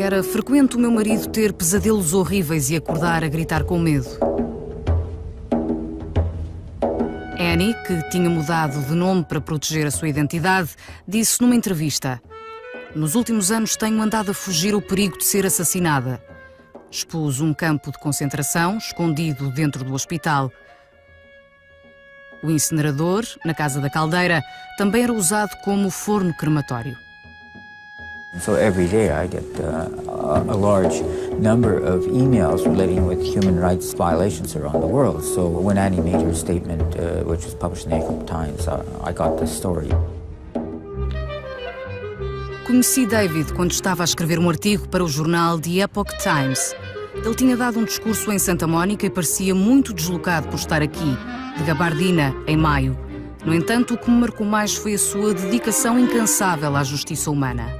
era frequente o meu marido ter pesadelos horríveis e acordar a gritar com medo. Annie, que tinha mudado de nome para proteger a sua identidade, disse numa entrevista: "Nos últimos anos tenho andado a fugir o perigo de ser assassinada." Expus um campo de concentração escondido dentro do hospital. O incinerador, na Casa da Caldeira, também era usado como forno crematório. So every day I get a large number of emails relating with human rights violations around the world. So when Annie made her statement, which was published in the Economic Times, I got this story. Conheci David quando estava a escrever um artigo para o jornal The Epoch Times. Ele tinha dado um discurso em Santa Mónica e parecia muito deslocado por estar aqui, de gabardina, em maio. No entanto, o que me marcou mais foi a sua dedicação incansável à justiça humana.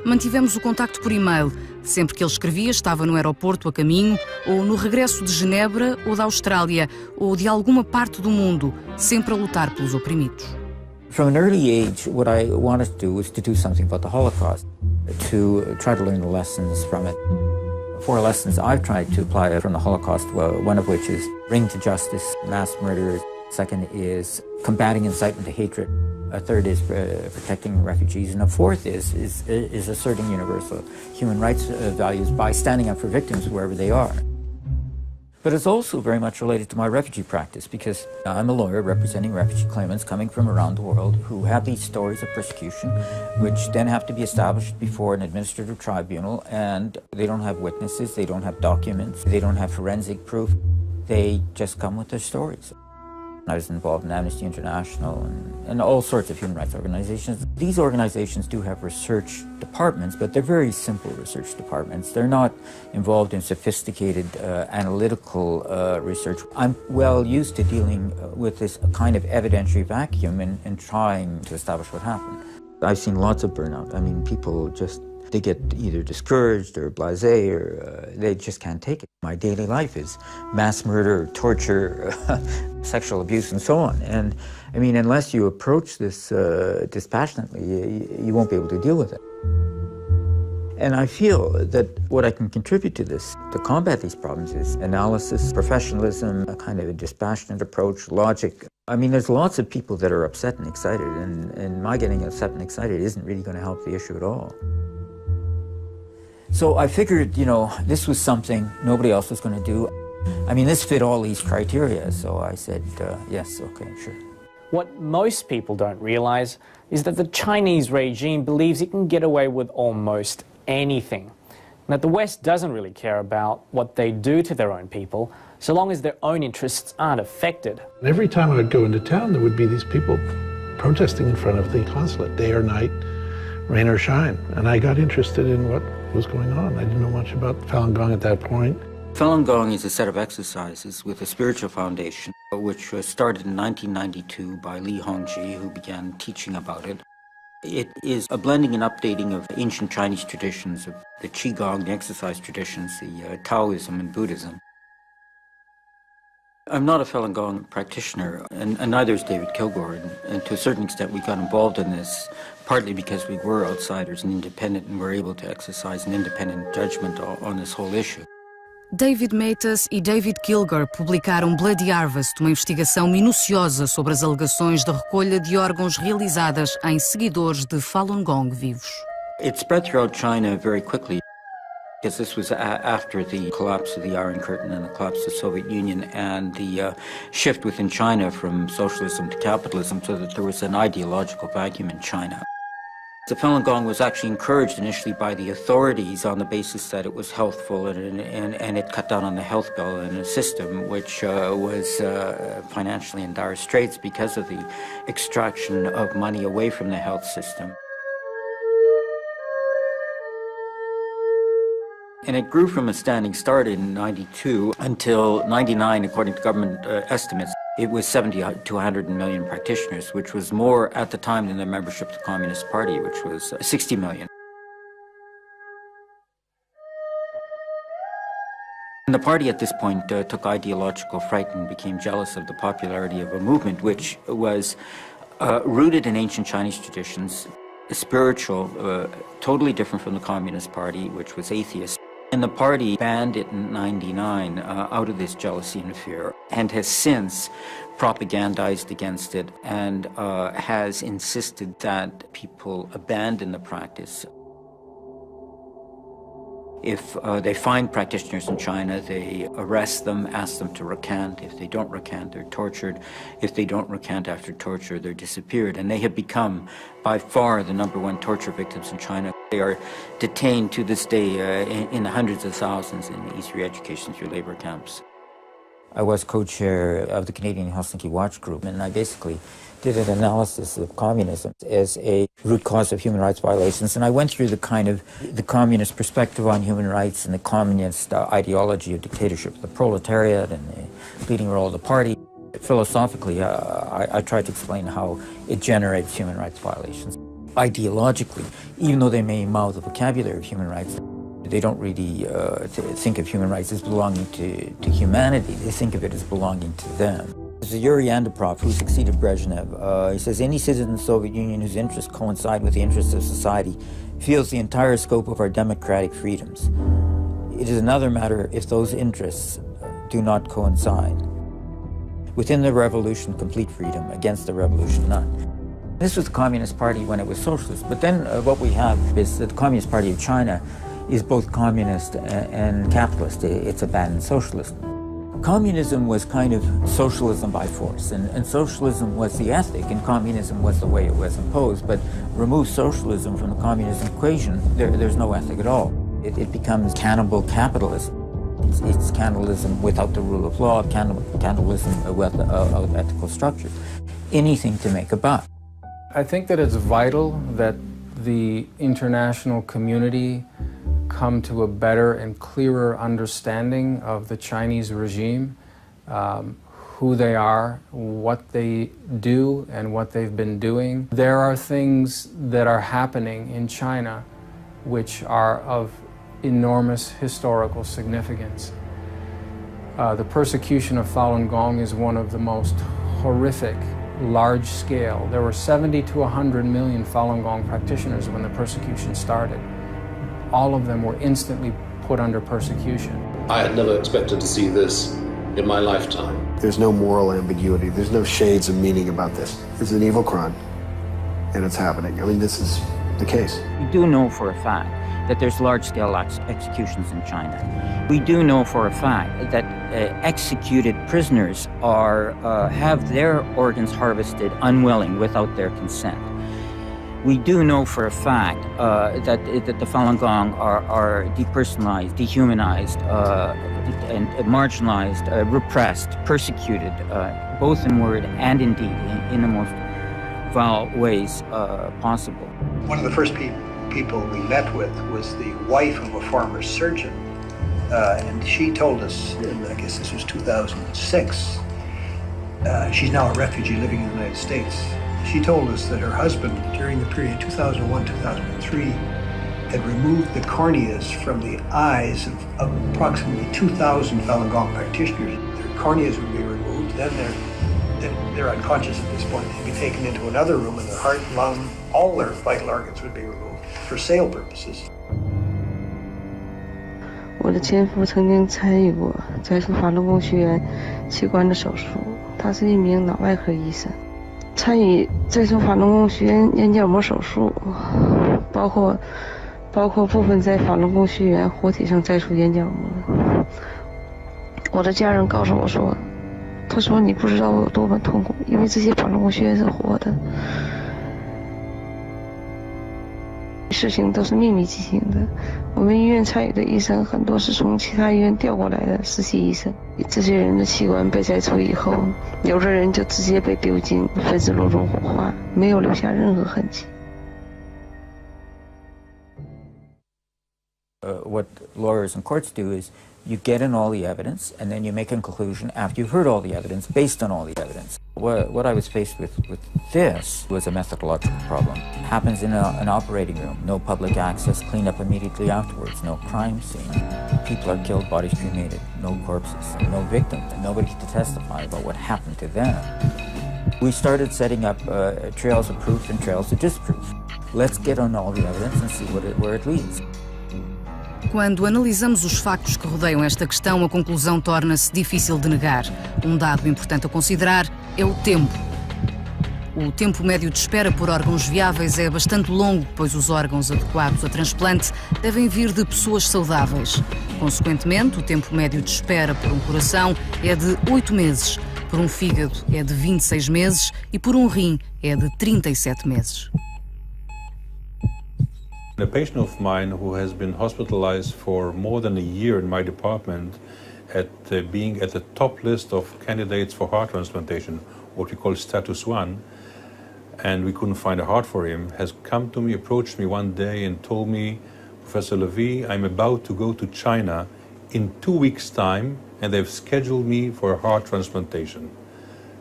Mantivemos o contacto por e-mail. Sempre que ele escrevia, estava no aeroporto a caminho, ou no regresso de Genebra, ou da Austrália, ou de alguma parte do mundo, sempre a lutar pelos oprimidos. From an early age, what I wanted to do was to do something about the Holocaust, to try to learn the lessons from it. 4 lessons I've tried to apply from the Holocaust, one of which is bring to justice mass murderers. Second is combating incitement to hatred. A third is protecting refugees, and a fourth is asserting universal human rights values by standing up for victims wherever they are. But it's also very much related to my refugee practice, because I'm a lawyer representing refugee claimants coming from around the world who have these stories of persecution, which then have to be established before an administrative tribunal, and they don't have witnesses, they don't have documents, they don't have forensic proof, they just come with their stories. I was involved in Amnesty International and all sorts of human rights organizations. These organizations do have research departments, but they're very simple research departments. They're not involved in sophisticated analytical research. I'm well used to dealing with this kind of evidentiary vacuum and trying to establish what happened. I've seen lots of burnout. I mean, people just, they get either discouraged or blasé, or they just can't take it. My daily life is mass murder, torture, sexual abuse, and so on. And I mean, unless you approach this dispassionately, you won't be able to deal with it. And I feel that what I can contribute to this, to combat these problems, is analysis, professionalism, a kind of a dispassionate approach, logic. I mean, there's lots of people that are upset and excited, and my getting upset and excited isn't really going to help the issue at all. So I figured, you know, this was something nobody else was going to do. I mean, this fit all these criteria, so I said, yes, okay, sure. What most people don't realize is that the Chinese regime believes it can get away with almost anything. And that the West doesn't really care about what they do to their own people, so long as their own interests aren't affected. Every time I would go into town, there would be these people protesting in front of the consulate, day or night, rain or shine. And I got interested in what was going on. I didn't know much about Falun Gong at that point. Falun Gong is a set of exercises with a spiritual foundation, which was started in 1992 by Li Hongji, who began teaching about it. It is a blending and updating of ancient Chinese traditions, of the Qigong, the exercise traditions, the Taoism and Buddhism. I'm not a Falun Gong practitioner, and neither is David Kilgore, and to a certain extent we got involved in this partly because we were outsiders and independent and were able to exercise an independent judgment on this whole issue. David Matas e David Kilgore publicaram Bloody Harvest, uma investigação minuciosa sobre as alegações de recolha de órgãos realizadas em seguidores de Falun Gong vivos. It spread throughout China very quickly, because this was after the collapse of the Iron Curtain and the collapse of the Soviet Union and the shift within China from socialism to capitalism, so that there was an ideological vacuum in China. The Falun Gong was actually encouraged initially by the authorities on the basis that it was healthful and it cut down on the health bill in a system which was financially in dire straits because of the extraction of money away from the health system. And it grew from a standing start in 92 until 99, according to government estimates. It was 70 to 100 million practitioners, which was more at the time than the membership of the Communist Party, which was 60 million. And the party at this point took ideological fright and became jealous of the popularity of a movement which was rooted in ancient Chinese traditions. spiritual, totally different from the Communist Party, which was atheist. And the party banned it in '99 out of this jealousy and fear, and has since propagandized against it and has insisted that people abandon the practice. If they find practitioners in China, they arrest them, ask them to recant. If they don't recant, they're tortured. If they don't recant after torture, they're disappeared. And they have become, by far, the #1 torture victims in China. They are detained to this day in the hundreds of thousands in these re-education through labor camps. I was co-chair of the Canadian Helsinki Watch Group, and I basically did an analysis of communism as a root cause of human rights violations. And I went through the communist perspective on human rights and the communist ideology of dictatorship, the proletariat and the leading role of the party. Philosophically, I tried to explain how it generates human rights violations. Ideologically, even though they may mouth the vocabulary of human rights, they don't really think of human rights as belonging to humanity. They think of it as belonging to them. There's Yuri Andropov, who succeeded Brezhnev. He says, any citizen of the Soviet Union whose interests coincide with the interests of society feels the entire scope of our democratic freedoms. It is another matter if those interests do not coincide. Within the revolution, complete freedom. Against the revolution, none. This was the Communist Party when it was socialist. But then what we have is that the Communist Party of China is both communist and capitalist. It's abandoned socialism. Communism was kind of socialism by force, and socialism was the ethic, and communism was the way it was imposed. But remove socialism from the communism equation, there's no ethic at all. It becomes cannibal capitalism. It's cannibalism without the rule of law, cannibalism without ethical structure. Anything to make a buck. I think that it's vital that the international community come to a better and clearer understanding of the Chinese regime, who they are, what they do, and what they've been doing. There are things that are happening in China which are of enormous historical significance. The persecution of Falun Gong is one of the most horrific, large scale. There were 70 to 100 million Falun Gong practitioners when the persecution started. All of them were instantly put under persecution. I had never expected to see this in my lifetime. There's no moral ambiguity. There's no shades of meaning about this. It's an evil crime, and it's happening. I mean, this is the case. We do know for a fact that there's large-scale executions in China. We do know for a fact that executed prisoners have their organs harvested unwilling, without their consent. We do know for a fact that the Falun Gong are depersonalized, dehumanized, and marginalized, repressed, persecuted, both in word and in deed, in the most foul ways possible. One of the first people we met with was the wife of a former surgeon, and she told us, I guess this was 2006, she's now a refugee living in the United States. She told us that her husband, during the period 2001-2003, had removed the corneas from the eyes of approximately 2,000 Falun Gong practitioners. Their corneas would be removed, then they're unconscious at this point. They'd be taken into another room, and their heart, lung, all their vital organs would be removed for sale purposes. 我的前夫曾经参与过摘除法轮功学员器官的手术，他是一名脑外科医生。参与摘除法轮功学员眼角膜手术，包括部分在法轮功学员活体上摘除眼角膜。我的家人告诉我说，他说你不知道我有多么痛苦，因为这些法轮功学员是活的。事情都是秘密进行的，我们医院参与的医生很多是从其他医院调过来的实习医生。这些人的器官被摘除以后，有的人就直接被丢进分子炉中火化，没有留下任何痕迹。What lawyers and courts do is you get in all the evidence, and then you make a conclusion after you've heard all the evidence, based on all the evidence. What I was faced with this was a methodological problem. It happens in an operating room, no public access, clean up immediately afterwards, no crime scene. People are killed, bodies cremated, no corpses, no victims, and nobody to testify about what happened to them. We started setting up trails of proof and trails of disproof. let's get on all the evidence and see where it leads. Quando analisamos os factos que rodeiam esta questão, a conclusão torna-se difícil de negar. Um dado importante a considerar é o tempo. O tempo médio de espera por órgãos viáveis é bastante longo, pois os órgãos adequados a transplante devem vir de pessoas saudáveis. Consequentemente, o tempo médio de espera por um coração é de 8 meses, por um fígado é de 26 meses e por um rim é de 37 meses. A patient of mine who has been hospitalized for more than a year in my department being at the top list of candidates for heart transplantation, what we call status 1, and we couldn't find a heart for him, has come to me, approached me one day and told me, Professor Levy, I'm about to go to China in 2 weeks' time and they've scheduled me for a heart transplantation.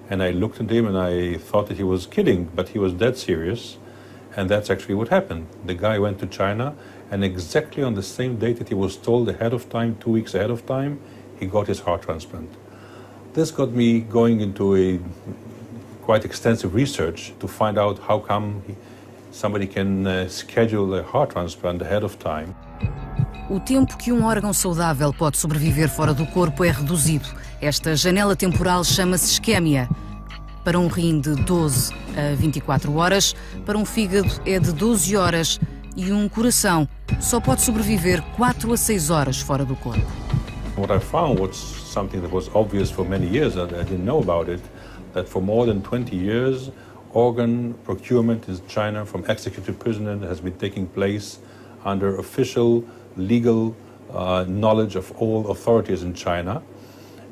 And I looked at him and I thought that he was kidding, but he was dead serious. And that's actually what happened. The guy went to China, and exactly on the same date that he was told ahead of time, 2 weeks ahead of time, he got his heart transplant. This got me going into a quite extensive research to find out how come somebody can schedule a heart transplant ahead of time. O tempo que um órgão saudável pode sobreviver fora do corpo é reduzido. Esta janela temporal chama-se isquémia. Para um rim de 12 a 24 horas, para um fígado é de 12 horas e um coração só pode sobreviver 4 a 6 horas fora do corpo. What I found was something that was obvious for many years, and I didn't know about it, that for more than 20 years, organ procurement in China from executed prisoners has been taking place under official, legal knowledge of all authorities in China.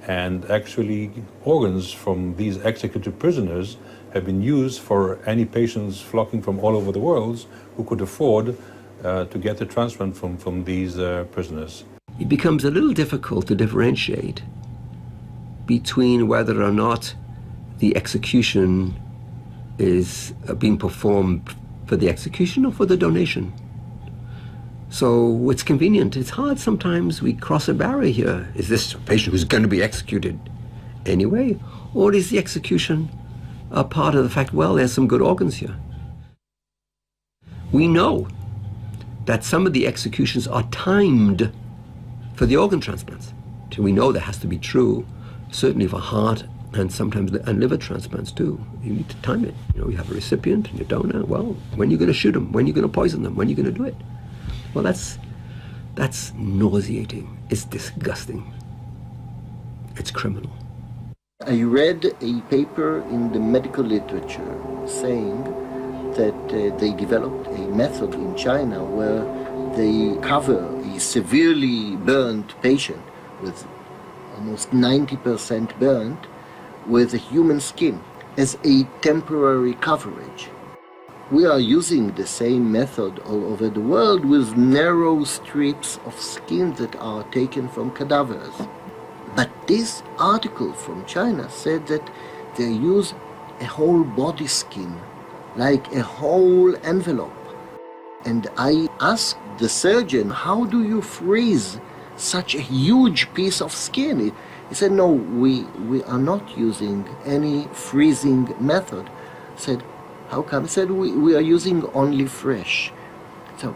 And actually, organs from these executed prisoners have been used for any patients flocking from all over the world who could afford to get a transplant from these prisoners. It becomes a little difficult to differentiate between whether or not the execution is being performed for the execution or for the donation. So it's convenient. It's hard sometimes. We cross a barrier here. Is this a patient who's going to be executed anyway? Or is the execution a part of the fact, well, there's some good organs here? We know that some of the executions are timed for the organ transplants. So we know that has to be true, certainly for heart and sometimes liver transplants too. You need to time it. You have a recipient and a donor. Well, when are you going to shoot them? When are you going to poison them? When are you going to do it? Well, that's nauseating. It's disgusting. It's criminal. I read a paper in the medical literature saying that they developed a method in China where they cover a severely burned patient with almost 90% burned with a human skin as a temporary coverage. We are using the same method all over the world with narrow strips of skin that are taken from cadavers. But this article from China said that they use a whole body skin, like a whole envelope. And I asked the surgeon, how do you freeze such a huge piece of skin? He said, no, we are not using any freezing method. I said, how come? He said, we are using only fresh. So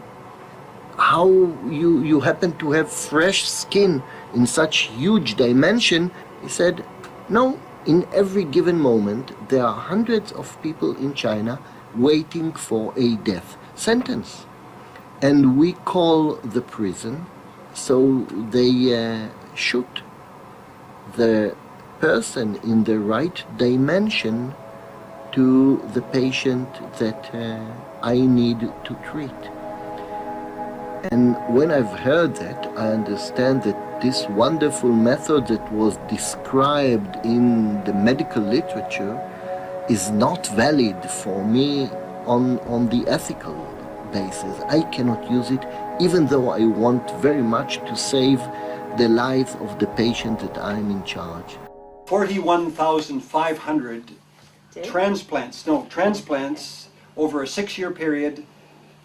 how you happen to have fresh skin in such huge dimension? He said, no, in every given moment, there are hundreds of people in China waiting for a death sentence. And we call the prison, so they shoot the person in the right dimension to the patient that I need to treat. And when I've heard that, I understand that this wonderful method that was described in the medical literature is not valid for me on the ethical basis. I cannot use it, even though I want very much to save the life of the patient that I'm in charge. 41,500 transplants over a 6-year period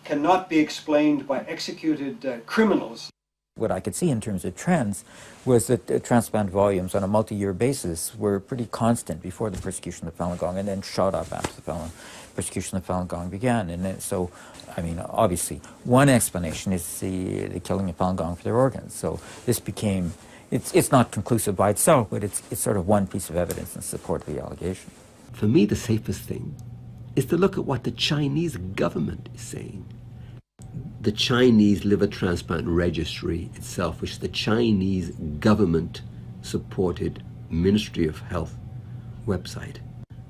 cannot be explained by executed criminals. What I could see in terms of trends was that transplant volumes on a multi-year basis were pretty constant before the persecution of Falun Gong and then shot up after the persecution of Falun Gong began. And so, I mean, obviously, one explanation is the killing of Falun Gong for their organs. So this became, it's not conclusive by itself, but it's sort of one piece of evidence in support of the allegation. For me, the safest thing is to look at what the Chinese government is saying. The Chinese Liver Transplant Registry itself, which the Chinese government-supported Ministry of Health website,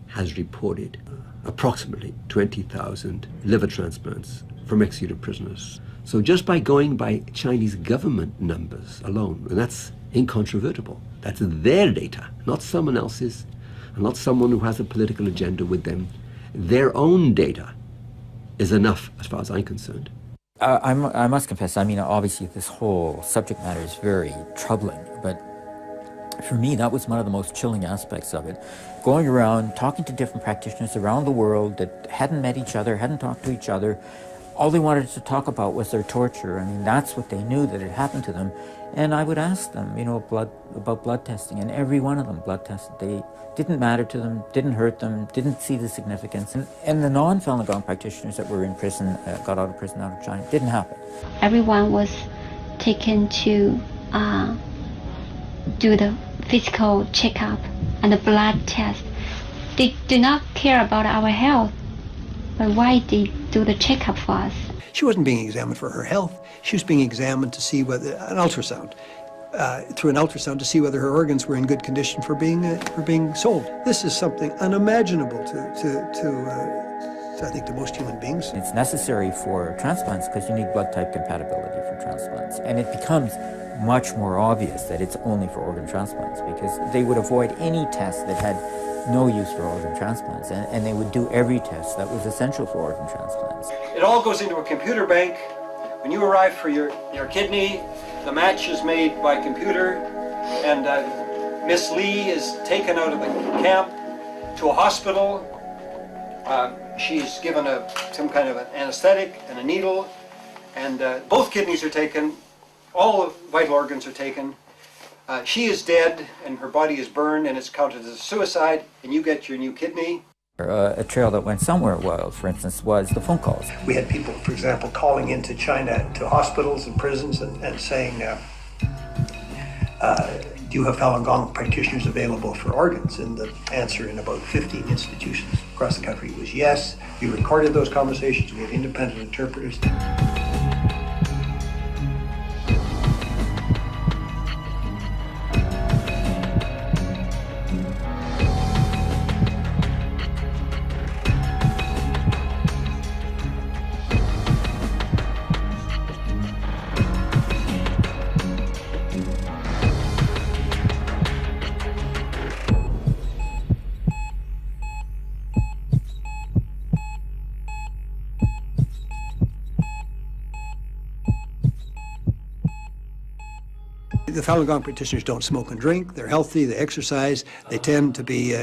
has reported approximately 20,000 liver transplants from executed prisoners. So just by going by Chinese government numbers alone, and that's incontrovertible, that's their data, not someone else's, and not someone who has a political agenda with them. Their own data is enough as far as I'm concerned. I must confess, I mean, obviously this whole subject matter is very troubling, but for me, that was one of the most chilling aspects of it. Going around, talking to different practitioners around the world that hadn't met each other, hadn't talked to each other. All they wanted to talk about was their torture. I mean, that's what they knew that had happened to them. And I would ask them, you know, about blood testing, and every one of them blood tested. They didn't matter to them, didn't hurt them, didn't see the significance. And the non-Falun Gong practitioners that were in prison, got out of prison out of China, didn't happen. Everyone was taken to do the physical checkup and the blood test. They do not care about our health, but why they do the checkup for us? She wasn't being examined for her health. She was being examined to see whether an ultrasound, through an ultrasound, to see whether her organs were in good condition for being sold. This is something unimaginable to I think to most human beings. It's necessary for transplants because you need blood type compatibility for transplants, and it becomes much more obvious that it's only for organ transplants because they would avoid any test that had no use for organ transplants, and they would do every test that was essential for organ transplants. It all goes into a computer bank. When you arrive for your kidney, the match is made by computer, and Miss Lee is taken out of the camp to a hospital. She's given some kind of an anesthetic and a needle, and both kidneys are taken. All of vital organs are taken. She is dead, and her body is burned, and it's counted as a suicide, and you get your new kidney. A trail that went somewhere wild, for instance, was the phone calls. We had people, for example, calling into China to hospitals and prisons and saying, do you have Falun Gong practitioners available for organs? And the answer in about 15 institutions across the country was yes. We recorded those conversations. We had independent interpreters. The Falun Gong practitioners don't smoke and drink. They're healthy. They exercise. They tend to be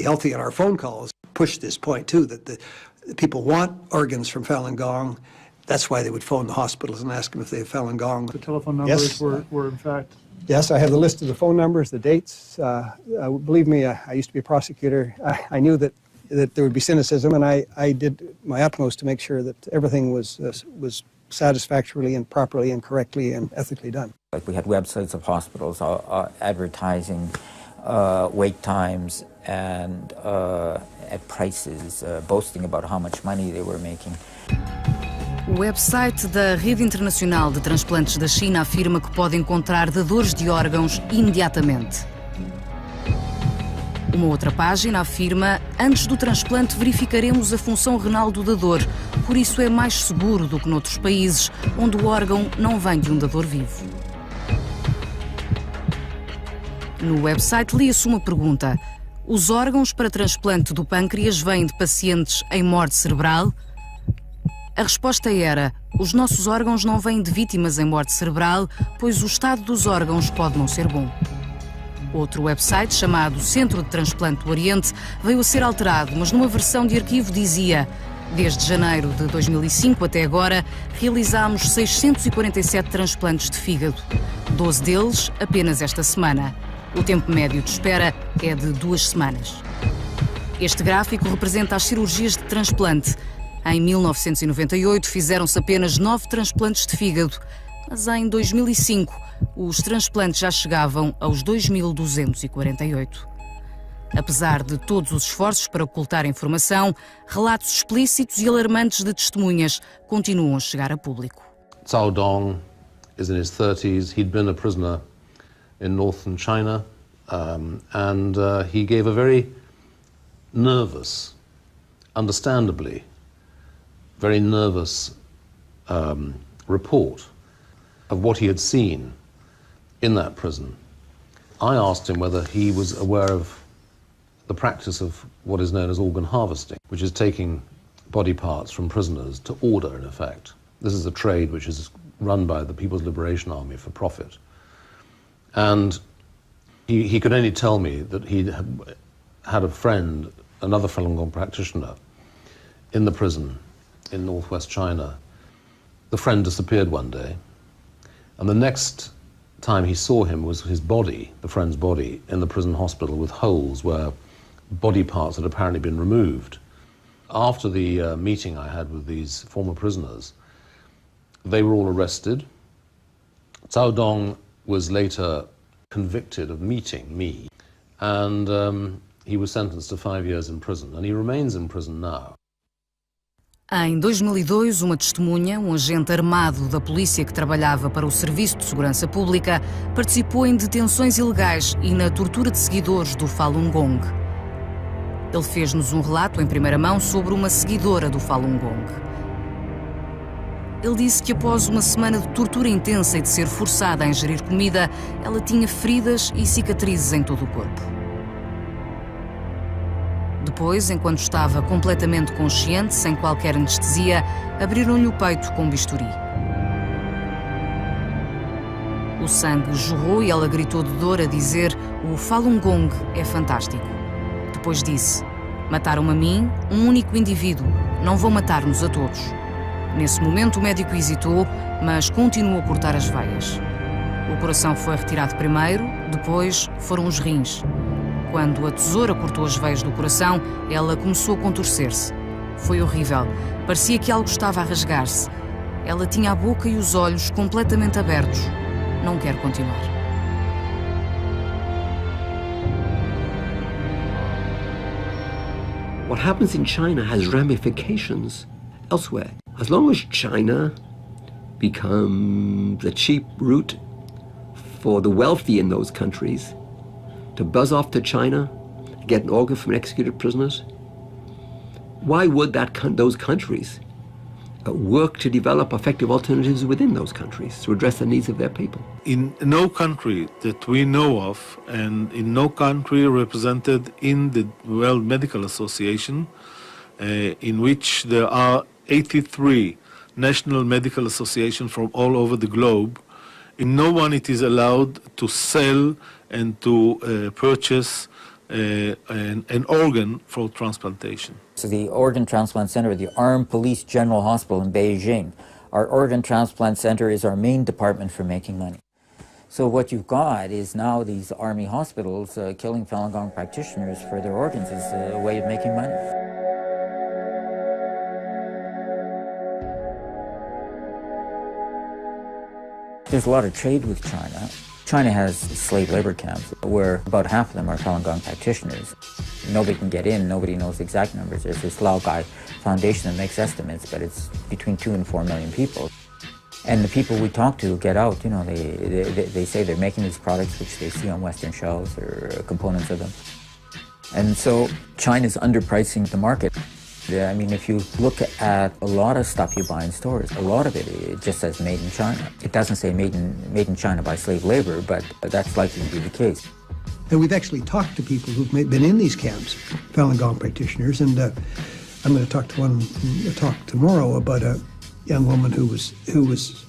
healthy. And our phone calls push this point too, that the people want organs from Falun Gong. That's why they would phone the hospitals and ask them if they have Falun Gong. The telephone numbers were in fact. Yes, I have the list of the phone numbers, the dates. Believe me, I used to be a prosecutor. I knew that there would be cynicism, and I did my utmost to make sure that everything was satisfactorily and properly and correctly and ethically done. Like we had websites of hospitals advertising wait times and at prices, boasting about how much money they were making. O website da Rede Internacional de Transplantes da China afirma que pode encontrar dadores de órgãos imediatamente. Uma outra página afirma: antes do transplante verificaremos a função renal do dador, por isso é mais seguro do que noutros países, onde o órgão não vem de um dador vivo. No website lia-se uma pergunta: os órgãos para transplante do pâncreas vêm de pacientes em morte cerebral? A resposta era: os nossos órgãos não vêm de vítimas em morte cerebral, pois o estado dos órgãos pode não ser bom. Outro website, chamado Centro de Transplante do Oriente, veio a ser alterado, mas numa versão de arquivo dizia: desde janeiro de 2005 até agora, realizámos 647 transplantes de fígado. 12 deles apenas esta semana. O tempo médio de espera é de 2 semanas. Este gráfico representa as cirurgias de transplante. Em 1998 fizeram-se apenas 9 transplantes de fígado, mas em 2005 os transplantes já chegavam aos 2.248. Apesar de todos os esforços para ocultar a informação, relatos explícitos e alarmantes de testemunhas continuam a chegar a público. Cao Dong is in his 30s. He'd been a prisoner in northern China, and he gave a very nervous, understandably, very nervous report of what he had seen in that prison. I asked him whether he was aware of the practice of what is known as organ harvesting, which is taking body parts from prisoners to order, in effect. This is a trade which is run by the People's Liberation Army for profit. And he could only tell me that he had a friend, another Falun Gong practitioner, in the prison in northwest China. The friend disappeared one day, and the next time he saw him was his body, the friend's body, in the prison hospital with holes where body parts had apparently been removed. After the meeting I had with these former prisoners, they were all arrested. Cao Dong was later convicted of meeting me, and he was sentenced to 5 years in prison, and he remains in prison now. Em 2002, uma testemunha, um agente armado da polícia que trabalhava para o Serviço de Segurança Pública, participou em detenções ilegais e na tortura de seguidores do Falun Gong. Ele fez-nos um relato em primeira mão sobre uma seguidora do Falun Gong. Ele disse que após uma semana de tortura intensa e de ser forçada a ingerir comida, ela tinha feridas e cicatrizes em todo o corpo. Depois, enquanto estava completamente consciente, sem qualquer anestesia, abriram-lhe o peito com um bisturi. O sangue jorrou e ela gritou de dor a dizer: "O Falun Gong é fantástico." Depois disse: "Mataram-me a mim, um único indivíduo, não vão matar-nos a todos." Nesse momento o médico hesitou, mas continuou a cortar as veias. O coração foi retirado primeiro, depois foram os rins. Quando a tesoura cortou as veias do coração, ela começou a contorcer-se. Foi horrível. Parecia que algo estava a rasgar-se. Ela tinha a boca e os olhos completamente abertos. Não quero continuar. What happens in China has ramifications elsewhere. As long as China becomes a cheap route for the wealthy in those countries to buzz off to China, get an organ from executed prisoners, why would those countries work to develop effective alternatives within those countries to address the needs of their people? In no country that we know of, and in no country represented in the World Medical Association, in which there are 83 national medical associations from all over the globe, in no one it is allowed to sell and to purchase an organ for transplantation. So the Organ Transplant Center, the Armed Police General Hospital in Beijing, our Organ Transplant Center is our main department for making money. So what you've got is now these army hospitals killing Falun Gong practitioners for their organs is a way of making money. There's a lot of trade with China. China has slave labor camps where about half of them are Falun Gong practitioners. Nobody can get in, nobody knows the exact numbers. There's this Laogai Foundation that makes estimates, but it's between 2 and 4 million people. And the people we talk to get out, you know, they say they're making these products which they see on Western shelves or components of them. And so China's underpricing the market. I mean, if you look at a lot of stuff you buy in stores, a lot of it just says made in China. It doesn't say made in China by slave labor, but that's likely to be the case. And we've actually talked to people who've been in these camps, Falun Gong practitioners, and I'm going to talk tomorrow about a young woman who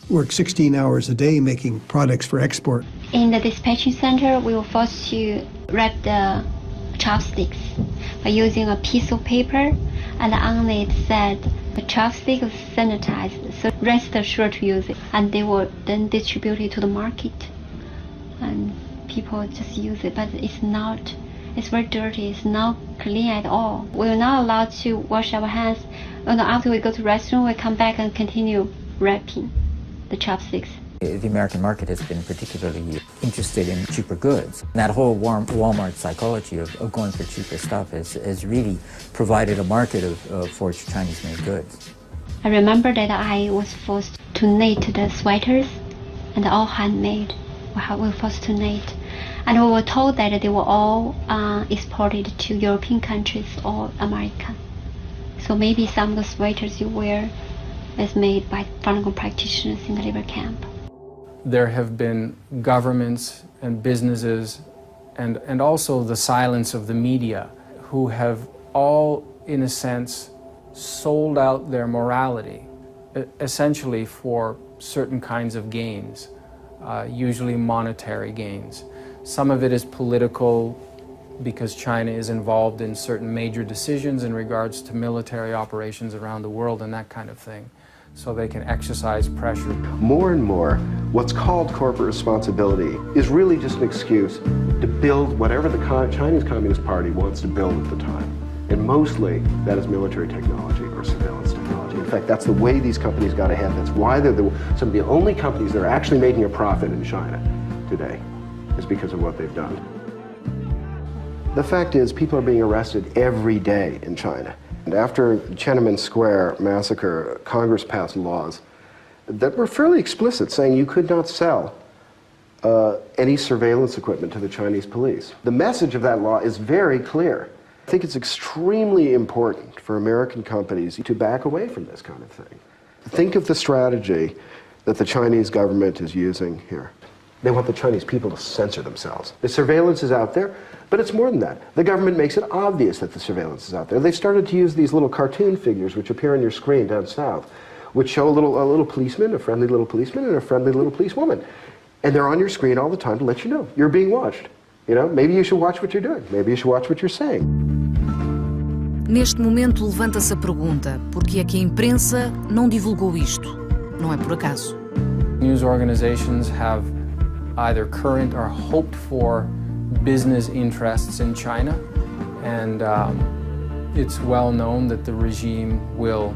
worked 16 hours a day making products for export. In the dispatching center, we were forced to wrap the chopsticks by using a piece of paper, and on it said the chopstick was sanitized, so rest assured to use it. And they were then distributed to the market, and people just use it, but it's not It's very dirty. It's not clean at all. We're not allowed to wash our hands. And after we go to the restroom, we come back and continue wrapping the chopsticks. The American market has been particularly interested in cheaper goods. That whole Walmart psychology of going for cheaper stuff has really provided a market for Chinese-made goods. I remember that I was forced to knit the sweaters, and all handmade. We were forced to knit. And we were told that they were all exported to European countries or America. So maybe some of the sweaters you wear is made by Falun Gong practitioners in the labor camp. There have been governments and businesses and also the silence of the media who have all, in a sense, sold out their morality, essentially for certain kinds of gains, usually monetary gains. Some of it is political because China is involved in certain major decisions in regards to military operations around the world and that kind of thing, so they can exercise pressure. More and more, what's called corporate responsibility is really just an excuse to build whatever the Chinese Communist Party wants to build at the time. And mostly, that is military technology or surveillance technology. In fact, that's the way these companies got ahead. That's why they're some of the only companies that are actually making a profit in China today, is because of what they've done. The fact is, people are being arrested every day in China. And after Tiananmen Square massacre, Congress passed laws that were fairly explicit, saying you could not sell any surveillance equipment to the Chinese police. The message of that law is very clear. I think it's extremely important for American companies to back away from this kind of thing. Think of the strategy that the Chinese government is using here. They want the Chinese people to censor themselves. The surveillance is out there, but it's more than that. The government makes it obvious that the surveillance is out there. They started to use these little cartoon figures which appear on your screen down south, which show a little policeman, a friendly little policeman, and a friendly little policewoman. And they're on your screen all the time to let you know you're being watched. You know, maybe you should watch what you're doing. Maybe you should watch what you're saying. Neste momento levanta-se a pergunta: por que é que a imprensa não divulgou isto? Não é por acaso. News organizations have either current or hoped for business interests in China, and it's well known that the regime will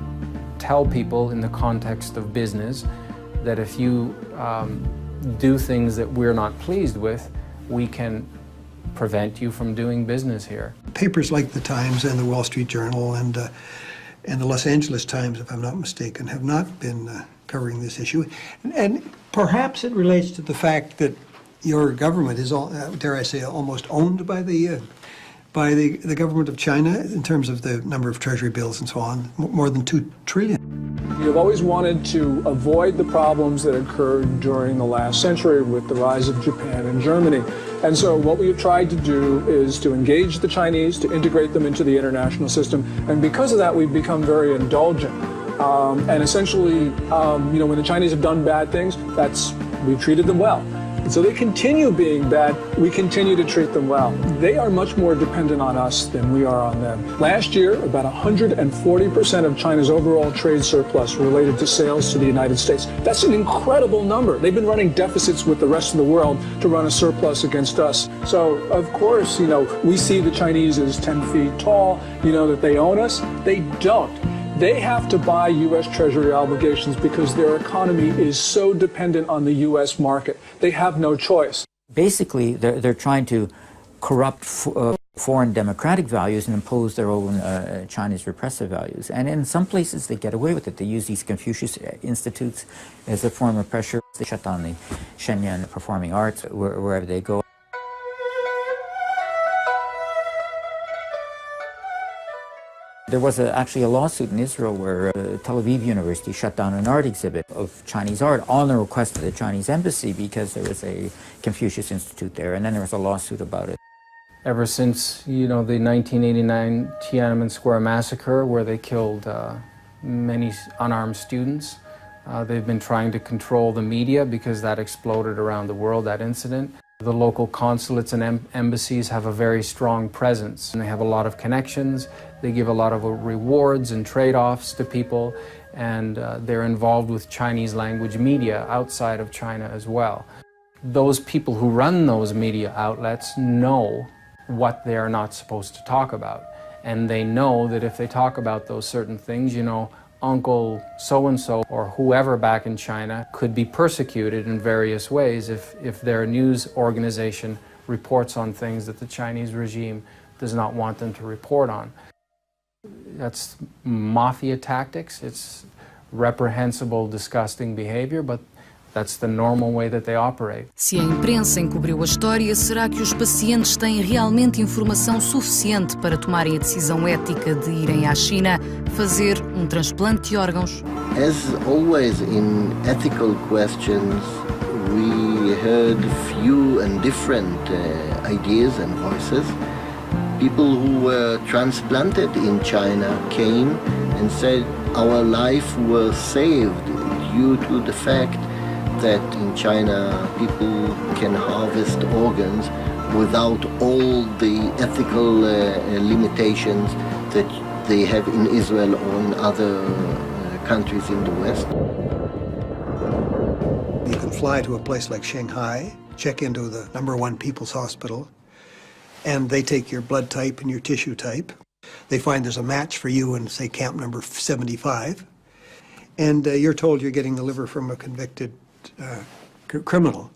tell people in the context of business that if you do things that we're not pleased with, we can prevent you from doing business here. Papers like the Times and the Wall Street Journal and the Los Angeles Times, if I'm not mistaken, have not been covering this issue. And perhaps it relates to the fact that your government is, dare I say, almost owned by the government of China in terms of the number of treasury bills and so on, more than 2 trillion. You've always wanted to avoid the problems that occurred during the last century with the rise of Japan and Germany. And so what we have tried to do is to engage the Chinese, to integrate them into the international system. And because of that, we've become very indulgent. And essentially, when the Chinese have done bad things, we've treated them well. And so they continue being bad, we continue to treat them well. They are much more dependent on us than we are on them. Last year, about 140% of China's overall trade surplus related to sales to the United States. That's an incredible number. They've been running deficits with the rest of the world to run a surplus against us. So, of course, we see the Chinese as 10 feet tall, that they own us. They don't. They have to buy U.S. Treasury obligations because their economy is so dependent on the U.S. market. They have no choice. Basically, they're trying to corrupt foreign democratic values and impose their own Chinese repressive values. And in some places, they get away with it. They use these Confucius institutes as a form of pressure. They shut down the Shenyang performing arts wherever they go. There was actually a lawsuit in Israel where Tel Aviv University shut down an art exhibit of Chinese art on the request of the Chinese embassy because there was a Confucius Institute there, and then there was a lawsuit about it. Ever since, the 1989 Tiananmen Square massacre where they killed many unarmed students, they've been trying to control the media because that exploded around the world, that incident. The local consulates and embassies have a very strong presence, and they have a lot of connections. They give a lot of rewards and trade-offs to people, and they're involved with Chinese language media outside of China as well. Those people who run those media outlets know what they are not supposed to talk about. And they know that if they talk about those certain things, you know, Uncle so-and-so or whoever back in China could be persecuted in various ways if their news organization reports on things that the Chinese regime does not want them to report on. That's mafia tactics. It's reprehensible, disgusting behavior, but that's the normal way that they operate. Se a imprensa encobriu a história, será que os pacientes têm realmente informação suficiente para tomarem a decisão ética de irem à China fazer transplante de órgãos? As always in ethical questions, we heard few and different ideas and voices. People who were transplanted in China came and said our life was saved due to the fact that in China people can harvest organs without all the ethical limitations that they have in Israel or in other countries in the West. You can fly to a place like Shanghai, check into the #1 People's Hospital, and they take your blood type and your tissue type. They find there's a match for you in, say, camp number 75, and you're told you're getting the liver from a convicted criminal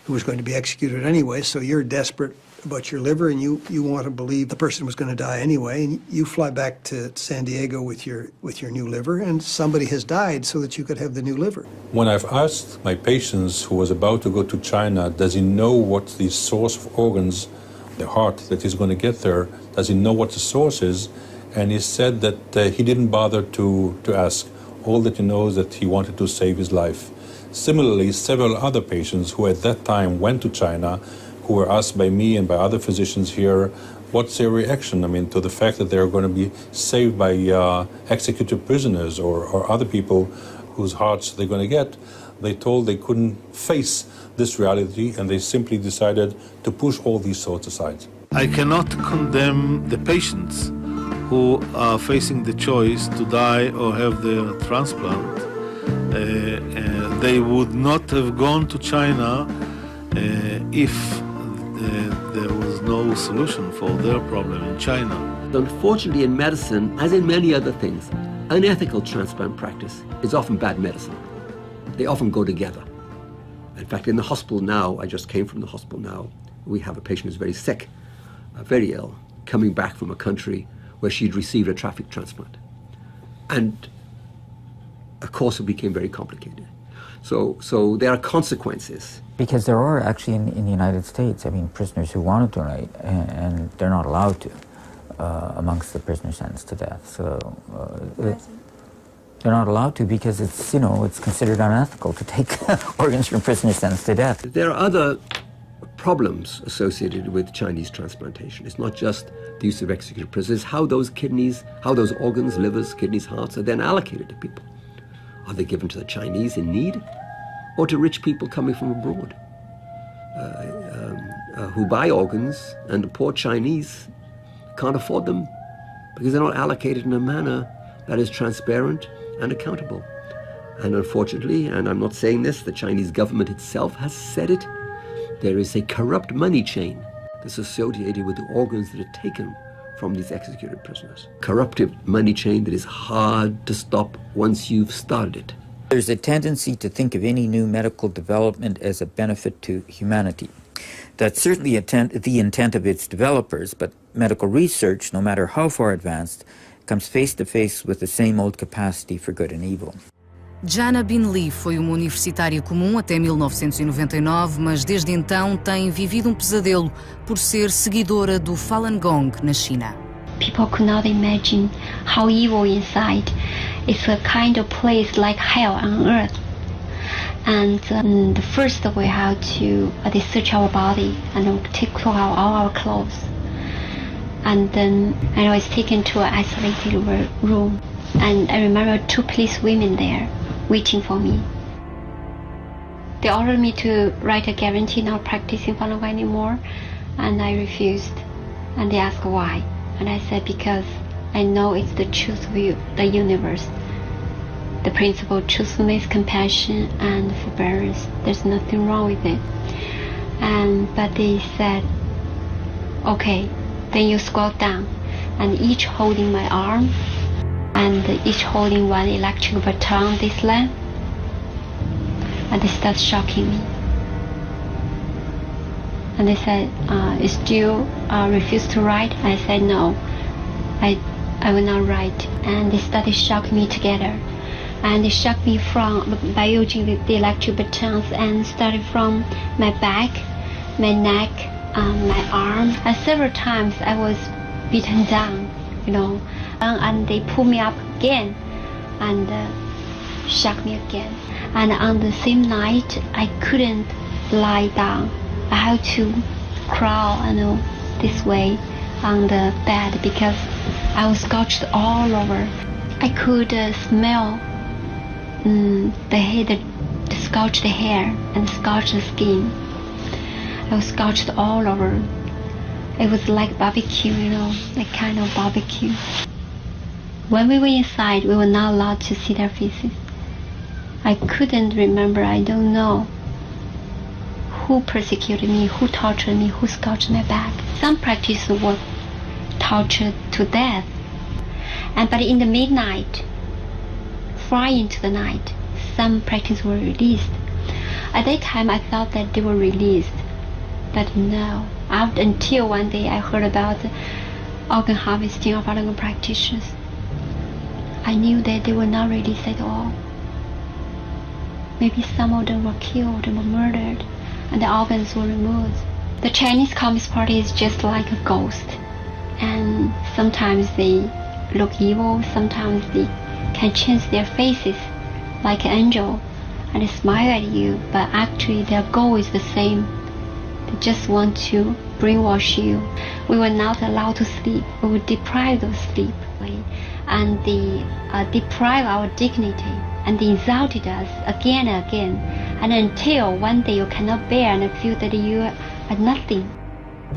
who was going to be executed anyway, so you're desperate about your liver and you want to believe the person was going to die anyway, and you fly back to San Diego with your new liver, and somebody has died so that you could have the new liver. When I've asked my patients who was about to go to China, does he know what the source of organs, the heart that he's going to get there, does he know what the source is? And he said that he didn't bother to ask. All that he knows that he wanted to save his life. Similarly, several other patients who at that time went to China, who were asked by me and by other physicians here, what's their reaction, to the fact that they're going to be saved by executed prisoners or other people whose hearts they're going to get. They told they couldn't face this reality, and they simply decided to push all these thoughts aside. I cannot condemn the patients who are facing the choice to die or have their transplant. They would not have gone to China if there was no solution for their problem in China. Unfortunately, in medicine, as in many other things, unethical transplant practice is often bad medicine. They often go together. In fact, in the hospital now, I just came from the hospital now, we have a patient who's very sick, very ill, coming back from a country where she'd received a Trafico transplant. And of course, it became very complicated. So there are consequences. Because there are actually in the United States, prisoners who want to donate, and they're not allowed to amongst the prisoners sentenced to death. So they're not allowed to because it's considered unethical to take organs from prisoners sentenced to death. There are other problems associated with Chinese transplantation. It's not just the use of executed prisoners, how those organs, livers, kidneys, hearts are then allocated to people. Are they given to the Chinese in need or to rich people coming from abroad who buy organs, and the poor Chinese can't afford them because they're not allocated in a manner that is transparent and accountable. And unfortunately, and I'm not saying this, the Chinese government itself has said it, there is a corrupt money chain that's associated with the organs that are taken from these executed prisoners. Corruptive money chain that is hard to stop once you've started it. There's a tendency to think of any new medical development as a benefit to humanity. That's certainly the intent of its developers, but medical research, no matter how far advanced, comes face to face with the same old capacity for good and evil. Jana Bin Lee foi uma universitária comum até 1999, mas desde então tem vivido pesadelo por ser seguidora do Falun Gong na China. People could not imagine how evil inside. It's a kind of place like hell on earth. And the first we have to they search our body and take out all our clothes. And then I was taken to an isolated room. And I remember 2 police women there waiting for me. They ordered me to write a guarantee not practicing Falun Gong anymore, and I refused. And they asked why, and I said because I know it's the truth of the universe. The principle of truthfulness, compassion, and forbearance. There's nothing wrong with it. But they said, okay, Then you scroll down, and each holding my arm, and each holding one electric baton this length, and they start shocking me. And they said, you still refuse to write? I said, no, I will not write. And they started shocking me together. And they shocked me by using the electric batons, and started from my back, my neck, my arm. And several times I was beaten down, and they pulled me up again and shocked me again. And on the same night, I couldn't lie down. I had to crawl, this way on the bed because I was scorched all over. I could smell the scorched hair and scorched skin. I was scorched all over. It was like barbecue, like kind of barbecue. When we were inside, we were not allowed to see their faces. I couldn't remember, I don't know who persecuted me, who tortured me, who scorched my back. Some practitioners were tortured to death. But in the midnight, far into the night, some practitioners were released. At that time, I thought that they were released. But no, until one day I heard about the organ harvesting of Falun Gong practitioners. I knew that they were not released at all. Maybe some of them were killed and were murdered, and the organs were removed. The Chinese Communist Party is just like a ghost, and sometimes they look evil, sometimes they can change their faces like an angel and they smile at you, but actually their goal is the same. They just want to brainwash you. We were not allowed to sleep. We were deprived of sleep, and they deprived our dignity, and they insulted us again and again, and until one day you cannot bear and feel that you are nothing.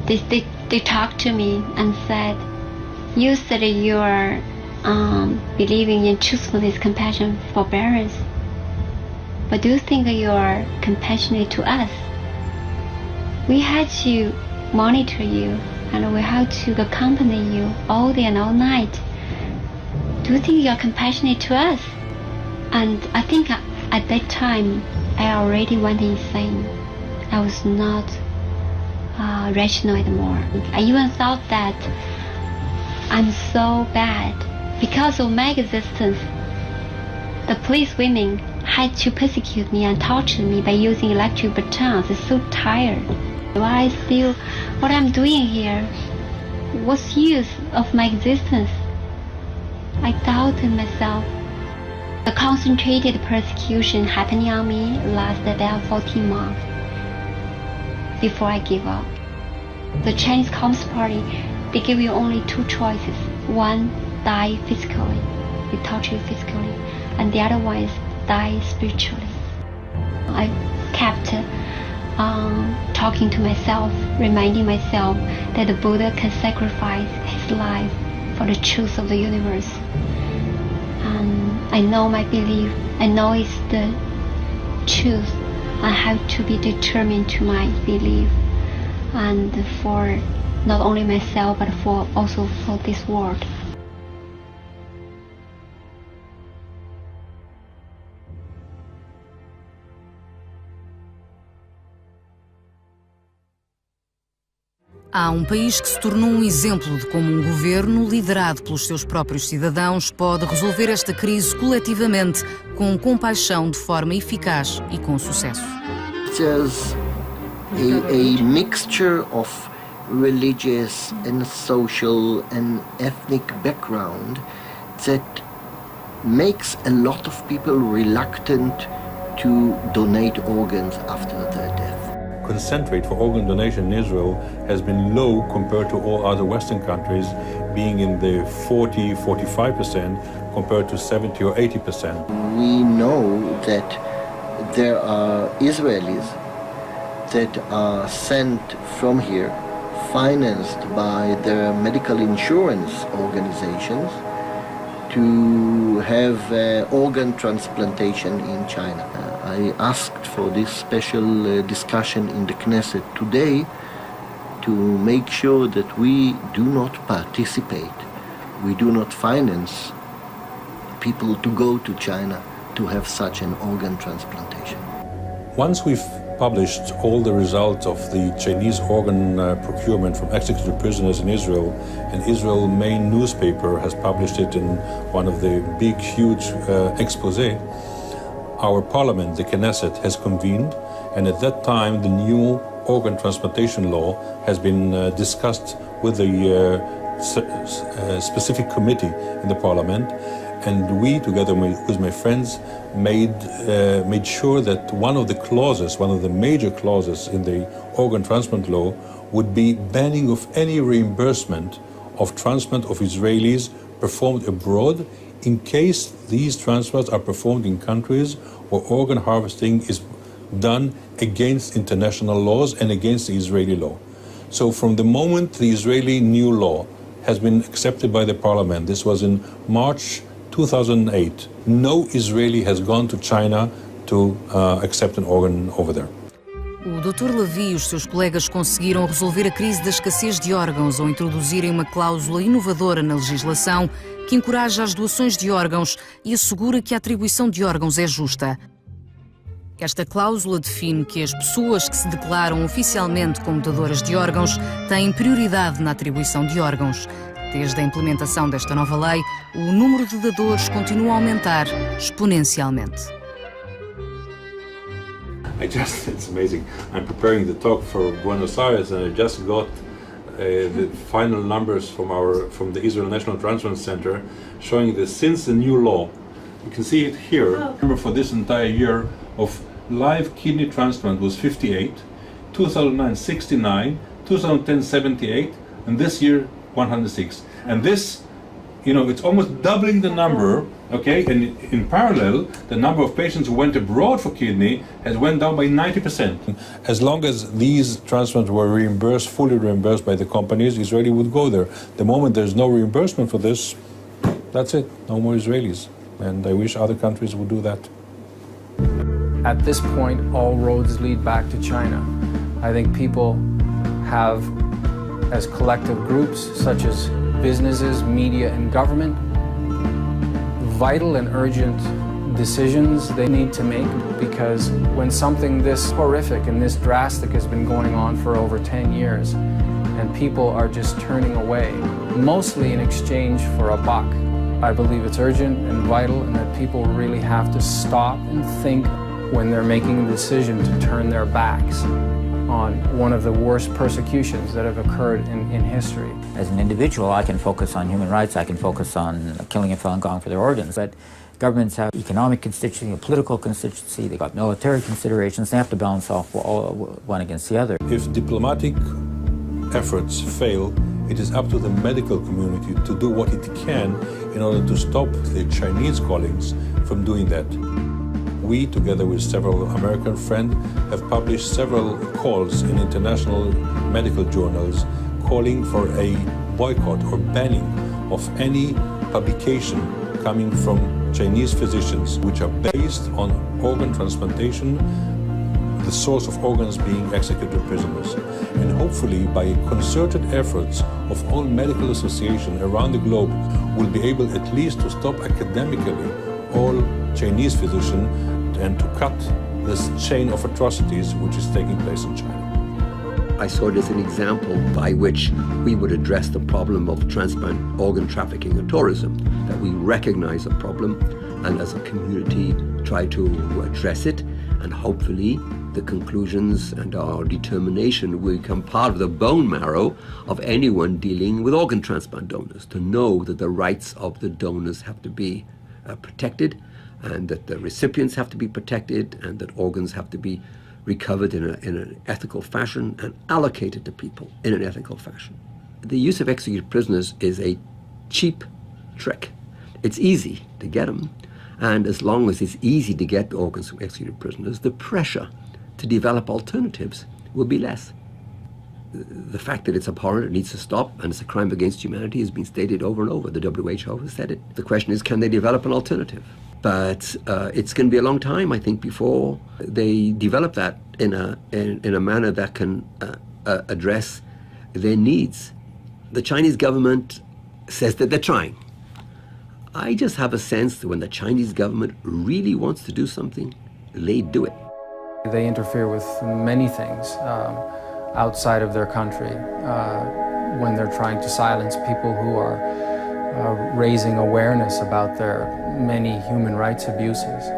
They talked to me and said, you said you are believing in truthfulness, compassion, forbearance, but do you think that you are compassionate to us? We had to monitor you, and we had to accompany you all day and all night. Do you think you are compassionate to us? And I think at that time, I already went insane. I was not rational anymore. I even thought that I'm so bad. Because of my existence, the police women had to persecute me and torture me by using electric batons. I'm so tired. Why I feel what I'm doing here? What's the use of my existence? I doubted myself. The concentrated persecution happening on me lasted about 14 months before I gave up. The Chinese Communist Party, they give you only two choices. One, die physically, they torture you physically, and the other one is die spiritually. I kept talking to myself, reminding myself that the Buddha can sacrifice his life for the truth of the universe. And I know my belief, I know it's the truth. I have to be determined to my belief, and for not only myself but also for this world. Há um país que se tornou um exemplo de como um governo, liderado pelos seus próprios cidadãos, pode resolver esta crise coletivamente, com compaixão, de forma eficaz e com sucesso. There's a mixture of religious and social and ethnic background that makes a lot of people reluctant to donate organs after their death. Consent rate for organ donation in Israel has been low compared to all other Western countries, being in the 40-45% compared to 70 or 80%. We know that there are Israelis that are sent from here, financed by their medical insurance organizations, to have organ transplantation in China. I asked for this special discussion in the Knesset today to make sure that we do not participate, we do not finance people to go to China to have such an organ transplantation. Once we've published all the results of the Chinese organ procurement from executed prisoners in Israel, and Israel's main newspaper has published it in one of the big, huge expose, our parliament, the Knesset, has convened, and at that time the new organ transplantation law has been discussed with the specific committee in the parliament, and we, together with my friends, made sure that one of the major clauses in the organ transplant law would be banning of any reimbursement of transplant of Israelis performed abroad in case these transplants are performed in countries where organ harvesting is done against international laws and against the Israeli law. So from the moment the Israeli new law has been accepted by the parliament, this was in March 2008, no Israeli has gone to China to accept an organ over there. O Dr. Levi e os seus colegas conseguiram resolver a crise da escassez de órgãos ao introduzirem uma cláusula inovadora na legislação que encoraja as doações de órgãos e assegura que a atribuição de órgãos é justa. Esta cláusula define que as pessoas que se declaram oficialmente como doadoras de órgãos têm prioridade na atribuição de órgãos. Desde a implementação desta nova lei, o número de dadores continua a aumentar exponencialmente. It's amazing. I'm preparing the talk for Buenos Aires, and I just got the final numbers from the Israel National Transplant Center, showing that since the new law, you can see it here. Number for this entire year of live kidney transplant was 58, 2009 69, 2010 78, and this year 106. And this, it's almost doubling the number, okay? And in parallel, the number of patients who went abroad for kidney has went down by 90%. As long as these transplants were fully reimbursed by the companies, Israeli would go there. The moment there's no reimbursement for this, that's it, no more Israelis. And I wish other countries would do that. At this point, all roads lead back to China. I think people have, as collective groups, such as businesses, media, and government, vital and urgent decisions they need to make, because when something this horrific and this drastic has been going on for over 10 years, and people are just turning away, mostly in exchange for a buck, I believe it's urgent and vital, and that people really have to stop and think when they're making a decision to turn their backs on one of the worst persecutions that have occurred in history. As an individual, I can focus on human rights, I can focus on killing a Falun Gong for their organs, but governments have economic constituency, a political constituency, they've got military considerations, they have to balance off one against the other. If diplomatic efforts fail, it is up to the medical community to do what it can in order to stop the Chinese colleagues from doing that. We, together with several American friends, have published several calls in international medical journals calling for a boycott or banning of any publication coming from Chinese physicians which are based on organ transplantation, the source of organs being executed prisoners. And hopefully, by concerted efforts of all medical associations around the globe, we'll be able at least to stop academically all Chinese physicians and to cut this chain of atrocities which is taking place in China. I saw it as an example by which we would address the problem of transplant organ trafficking and tourism, that we recognize a problem and as a community try to address it, and hopefully the conclusions and our determination will become part of the bone marrow of anyone dealing with organ transplant donors, to know that the rights of the donors have to be protected, and that the recipients have to be protected, and that organs have to be recovered in an ethical fashion and allocated to people in an ethical fashion. The use of executed prisoners is a cheap trick. It's easy to get them, and as long as it's easy to get organs from executed prisoners, the pressure to develop alternatives will be less. The fact that it's abhorrent, it needs to stop, and it's a crime against humanity has been stated over and over. The WHO has said it. The question is, can they develop an alternative? But it's going to be a long time, I think, before they develop that in a manner that can address their needs. The Chinese government says that they're trying. I just have a sense that when the Chinese government really wants to do something, they do it. They interfere with many things outside of their country when they're trying to silence people who are raising awareness about their many human rights abuses.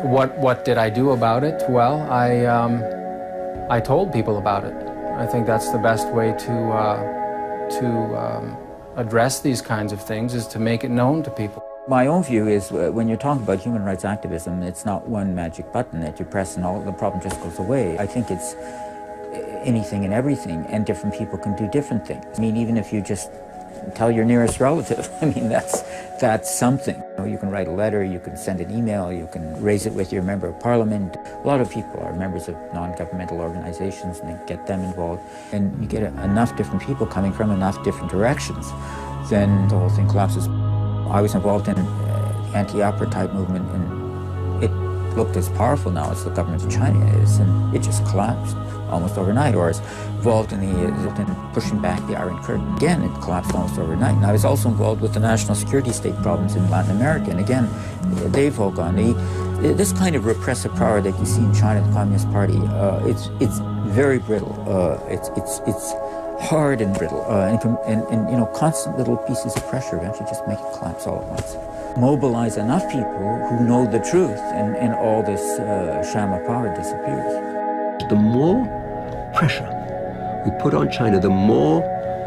What did I do about it? Well, I told people about it. I think that's the best way to address these kinds of things, is to make it known to people. My own view is when you're talking about human rights activism, it's not one magic button that you press and all the problem just goes away. I think it's anything and everything, and different people can do different things. I mean, even if you just tell your nearest relative, I mean, that's something. You can write a letter, you can send an email, you can raise it with your member of parliament. A lot of people are members of non-governmental organizations, and they get them involved. And you get enough different people coming from enough different directions, then the whole thing collapses. I was involved in the anti-apartheid movement, and it looked as powerful now as the government of China is, and it just collapsed almost overnight. Or I was involved in pushing back the Iron Curtain. Again, it collapsed almost overnight. And I was also involved with the national security state problems in Latin America, and again, they've all gone. This kind of repressive power that you see in China, the Communist Party, it's very brittle. It's hard and brittle, and constant little pieces of pressure eventually just make it collapse all at once. Mobilize enough people who know the truth, and all this sham of power disappears. The more pressure we put on China, the more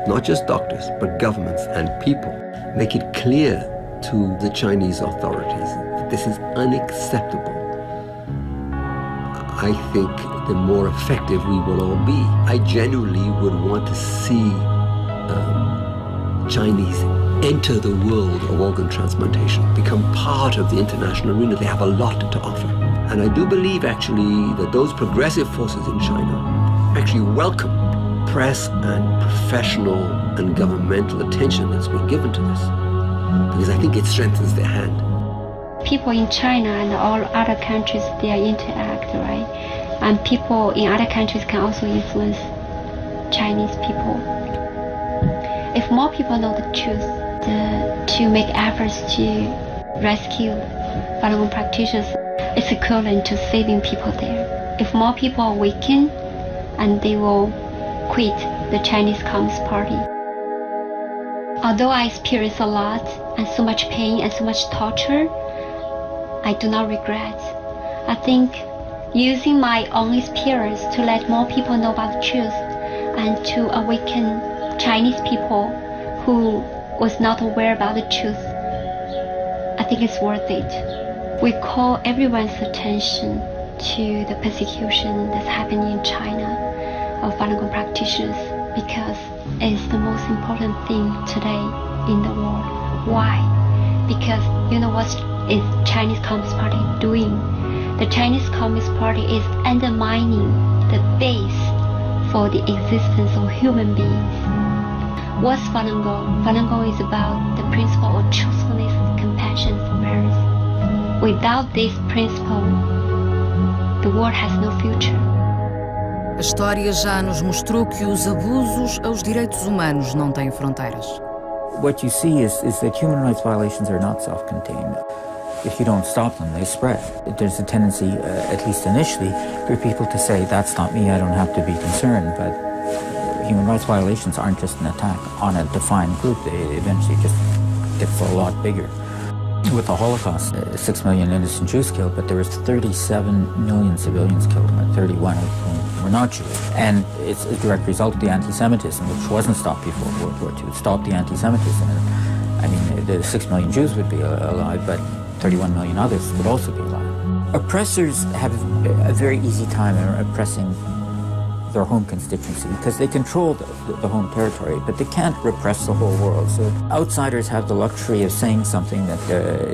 not just doctors, but governments and people make it clear to the Chinese authorities that this is unacceptable. I think the more effective we will all be. I genuinely would want to see Chinese enter the world of organ transplantation, become part of the international arena. They have a lot to offer. And I do believe actually that those progressive forces in China actually welcome press and professional and governmental attention that's been given to this, because I think it strengthens their hand. People in China and all other countries, they interact, right? And people in other countries can also influence Chinese people. If more people know the truth, to make efforts to rescue Falun Gong practitioners, it's equivalent to saving people there. If more people awaken, and they will quit the Chinese Communist Party. Although I experienced a lot and so much pain and so much torture, I do not regret. I think using my own experience to let more people know about the truth and to awaken Chinese people who was not aware about the truth, I think it's worth it. We call everyone's attention to the persecution that's happening in China of Falun Gong practitioners, because it's the most important thing today in the world. Why? Because you know what is Chinese Communist Party doing? The Chinese Communist Party is undermining the base for the existence of human beings. What's Falun Gong? Falun Gong is about the principle of truthfulness, compassion, forbearance. Without this principle, the world has no future. A história já nos mostrou que os abusos aos direitos humanos não têm fronteiras. What you see is that human rights violations are not self-contained. If you don't stop them, they spread. There's a tendency, at least initially, for people to say, that's not me, I don't have to be concerned. But human rights violations aren't just an attack on a defined group. They eventually just get a lot bigger. With the Holocaust, 6 million innocent Jews killed, but there was 37 million civilians killed, 31 of whom were not Jewish. And it's a direct result of the anti-Semitism, which wasn't stopped before World War II. It stopped the anti-Semitism. I mean, the 6 million Jews would be alive, but 31 million others would also be alive. Oppressors have a very easy time in oppressing their home constituency because they control the home territory, but they can't repress the whole world. So outsiders have the luxury of saying something that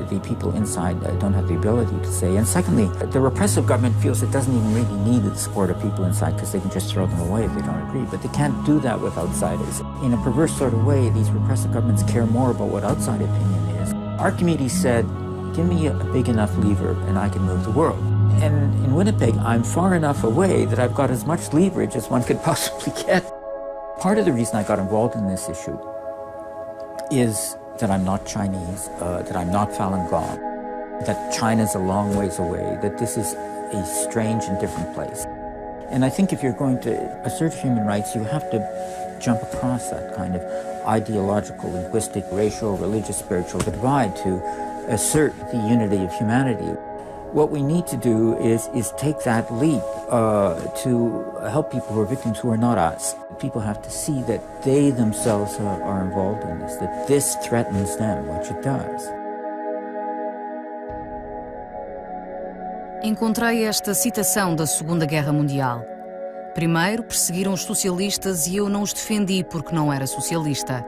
the people inside don't have the ability to say. And secondly, the repressive government feels it doesn't even really need the support of people inside because they can just throw them away if they don't agree. But they can't do that with outsiders. In a perverse sort of way, these repressive governments care more about what outside opinion is. Archimedes said, give me a big enough lever and I can move the world. And in Winnipeg, I'm far enough away that I've got as much leverage as one could possibly get. Part of the reason I got involved in this issue is that I'm not Chinese, that I'm not Falun Gong, that China's a long ways away, that this is a strange and different place. And I think if you're going to assert human rights, you have to jump across that kind of ideological, linguistic, racial, religious, spiritual divide to assert the unity of humanity. What we need to do is take that leap to help people who are victims who are not us. People have to see that they themselves are involved in this, that this threatens them, which it does. Encontrei esta citação da Segunda Guerra Mundial. Primeiro, perseguiram os socialistas e eu não os defendi porque não era socialista.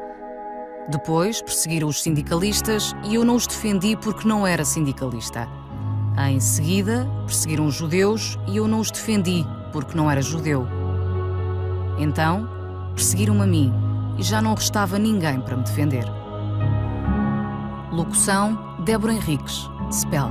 Depois, perseguiram os sindicalistas e eu não os defendi porque não era sindicalista. Em seguida, perseguiram os judeus e eu não os defendi porque não era judeu. Então, perseguiram-me a mim e já não restava ninguém para me defender. Locução: Débora Henriques, Spell.